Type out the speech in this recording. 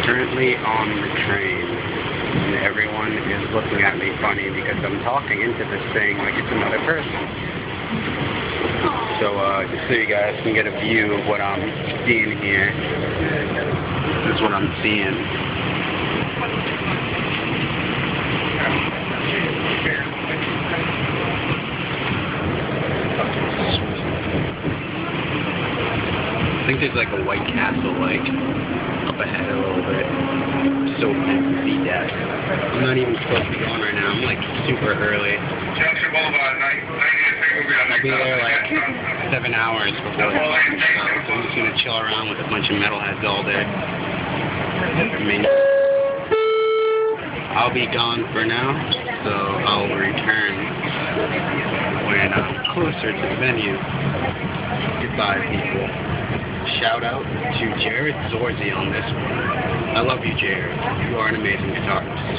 Currently on the train, and everyone is looking at me funny because I'm talking into this thing like it's another person. So, just so you guys can get a view of what I'm seeing here, this is what I'm seeing. I think there's like a White Castle, like, up ahead a little bit. So nice to see that. I'm not even supposed to be going right now. I'm like super early. I'll be there like 7 hours before the clock starts, so I'm just gonna chill around with a bunch of metalheads all day. I mean, I'll be gone for now, so I'll return when I'm closer to the venue. Goodbye, people. Shout out to Jared Zorzi on this one. I love you, Jared. You are an amazing guitarist.